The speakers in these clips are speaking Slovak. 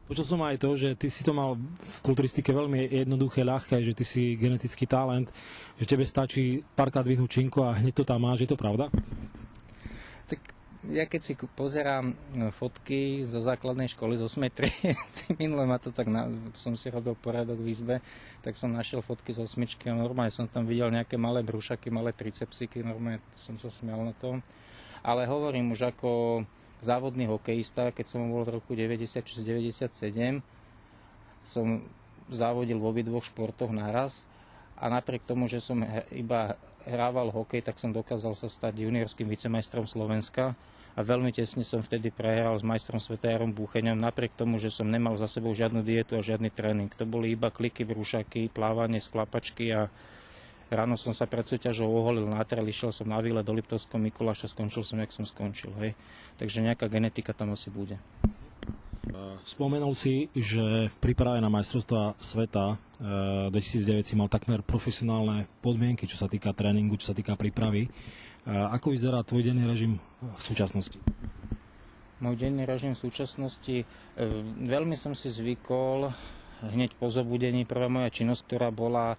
Počul som aj to, že ty si to mal v kulturistike veľmi jednoduché, ľahké, že ty si genetický talent, že tebe stačí párkrát vyhnúť činku a hneď to tam máš, je to pravda? Tak ja keď si pozerám fotky zo základnej školy, zo Smetry, minule ma to tak, som si robil poriadok v izbe, tak som našiel fotky z osmičky a normálne som tam videl nejaké malé brúšaky, malé tricepsíky, normálne som sa smial na tom. Ale hovorím už ako závodný hokejista, keď som bol v roku 96-97, som závodil v obidvoch športoch naraz a napriek tomu, že som iba hrával hokej, tak som dokázal sa stať juniorským vicemajstrom Slovenska a veľmi tesne som vtedy prehral s majstrom sveta Jarom Búcheňom, napriek tomu, že som nemal za sebou žiadnu dietu a žiadny tréning. To boli iba kliky, brúšaky, plávanie, sklapačky a ráno som sa pred súťažou oholil na trel, išiel som na výlet do Liptovského Mikuláša, skončil som, jak som skončil. Hej. Takže nejaká genetika tam asi bude. Spomenul si, že v príprave na majstrovstvá sveta 2009 si mal takmer profesionálne podmienky, čo sa týka tréningu, čo sa týka prípravy. Ako vyzerá tvoj denný režim v súčasnosti? Môj denný režim v súčasnosti, veľmi som si zvykol hneď po zobudení. Prvá moja činnosť, ktorá bola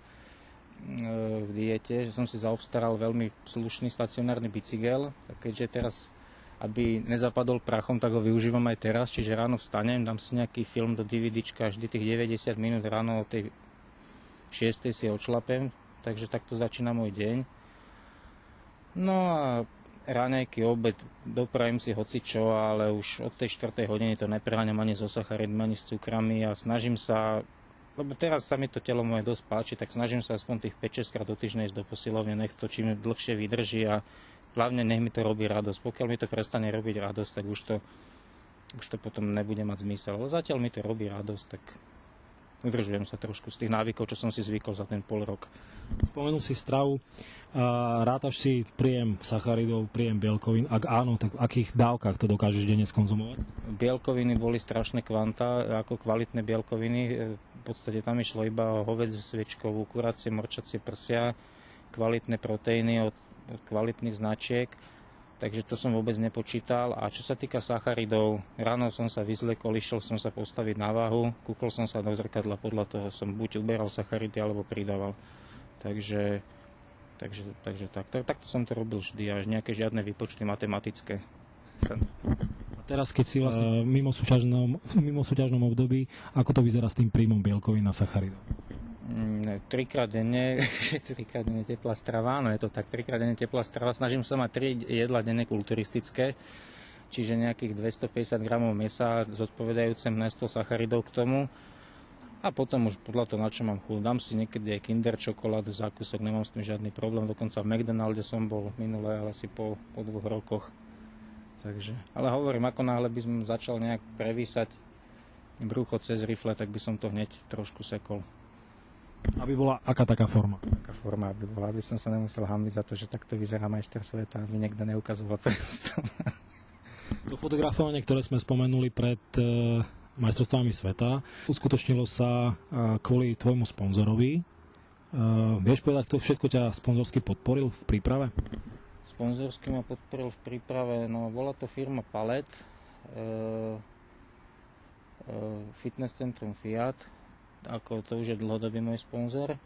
v diete, že som si zaobstaral veľmi slušný stacionárny bicykel, keďže teraz, aby nezapadol prachom, tak ho využívam aj teraz, čiže ráno vstanem, dám si nejaký film do DVDčka, vždy tých 90 minút ráno o tej 6. si odšlapem, takže takto začína môj deň. No a raňajky, obed, dopravím si hocičo, ale už od tej 4. hodiny to nepreháňam ani so sacharidmi, ani s cukrami a snažím sa, lebo teraz sa mi to telo moje dosť páči, tak snažím sa aspoň tých 5-6 krát do týždňa ísť do posilovne, nech to čím dlhšie vydrží a hlavne nech mi to robí radosť. Pokiaľ mi to prestane robiť radosť, tak už to potom nebude mať zmysel. Ale zatiaľ mi to robí radosť, tak udržujem sa trošku z tých návykov, čo som si zvykol za ten pol rok. Spomenul si stravu. Rátaš si príjem sacharidov, príjem bielkovín? Ak áno, tak v akých dávkach to dokážeš denne skonzumovať? Bielkoviny boli strašné kvanta, ako kvalitné bielkoviny. V podstate tam išlo iba o hovädziu sviečkovú, kuracie, morčacie prsia, kvalitné proteíny od kvalitných značiek. Takže to som vôbec nepočítal. A čo sa týka sacharidov, ráno som sa vyzliekol, išiel som sa postaviť na váhu, kúkol som sa do zrkadla, podľa toho som buď uberal sacharidy, alebo pridával. Takže takto som to robil vždy, až nejaké žiadne výpočty matematické. A teraz, keď si vlastne mimo súťažnom období, ako to vyzerá s tým príjmom bielkovín a sacharidov? 3-krát denne teplá strava, áno, je to tak, 3-krát denne teplá strava. Snažím sa mať 3 jedla denne kulturistické, čiže nejakých 250 gramov mäsa, zodpovedajúce množstvo sacharidov k tomu. A potom už podľa toho, na čo mám chuť. Dám si niekedy aj Kinder čokoládu, zákusok, nemám s tým žiadny problém. Dokonca v McDonalde som bol minulé, ale asi po 2 rokoch. Takže, ale hovorím, ako náhle by som začal nejak prevísať brucho cez rifle, tak by som to hneď trošku sekol. Aby bola aká taká forma? Taká forma aby bola, aby som sa nemusel hanbiť za to, že takto vyzerá majster sveta, aby niekto neukazoval prstom. To fotografovanie, ktoré sme spomenuli pred majstrovstvami sveta, uskutočnilo sa kvôli tvojmu sponzorovi. Vieš povedať, kto všetko ťa sponzorsky podporil v príprave? Sponzorsky ma podporil v príprave, no bola to firma Palet, fitness centrum Fiat, ako to už je dlhodobý môj sponzor,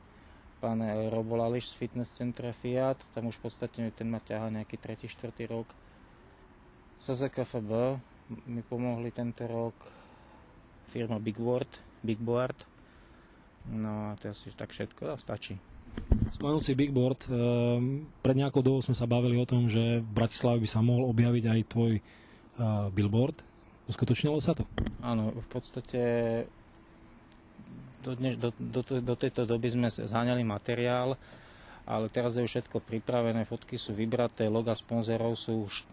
pán Robo Lališ z fitness centra Fiat, tam už v podstate ten ma ťahá nejaký 3-4 rok. SZKFB mi pomohli tento rok, firma Big Board, no a to asi tak všetko, stačí. Spomenul si Big Board, pred nejakou dobou sme sa bavili o tom, že v Bratislave by sa mohol objaviť aj tvoj billboard. Uskutočnilo sa to? Áno, v podstate do tejto doby sme zháňali materiál, ale teraz je už všetko pripravené, fotky sú vybraté, loga sponzorov sú už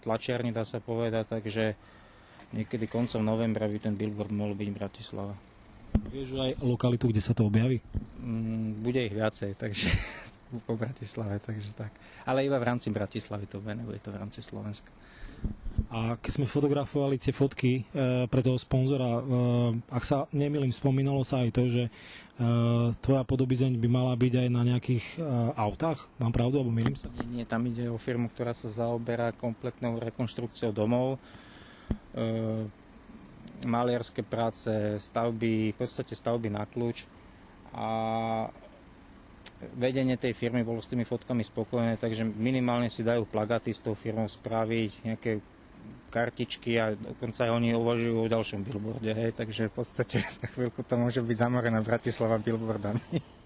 tlačiarni, dá sa povedať, takže niekedy koncom novembra by ten billboard mohol byť v Bratislave. Vieš aj lokalitu, kde sa to objaví? Bude ich viacej, takže po Bratislave, takže tak. Ale iba v rámci Bratislavy to bude, nebude to v rámci Slovenska. A keď sme fotografovali tie fotky pre toho sponzora, ak sa nemýlim, spomínalo sa aj to, že tvoja podobizeň by mala byť aj na nejakých autách? Mám pravdu, alebo mýlim sa? Nie, tam ide o firmu, ktorá sa zaoberá kompletnou rekonštrukciou domov. maliarské práce, stavby, v podstate stavby na kľúč. A vedenie tej firmy bolo s tými fotkami spokojné, takže minimálne si dajú plagáty s tou firmou spraviť, nejaké kartičky a dokonca aj oni uvažujú o ďalšom billboarde, hej, takže v podstate za chvíľku to môže byť zamorená Bratislava billboardami.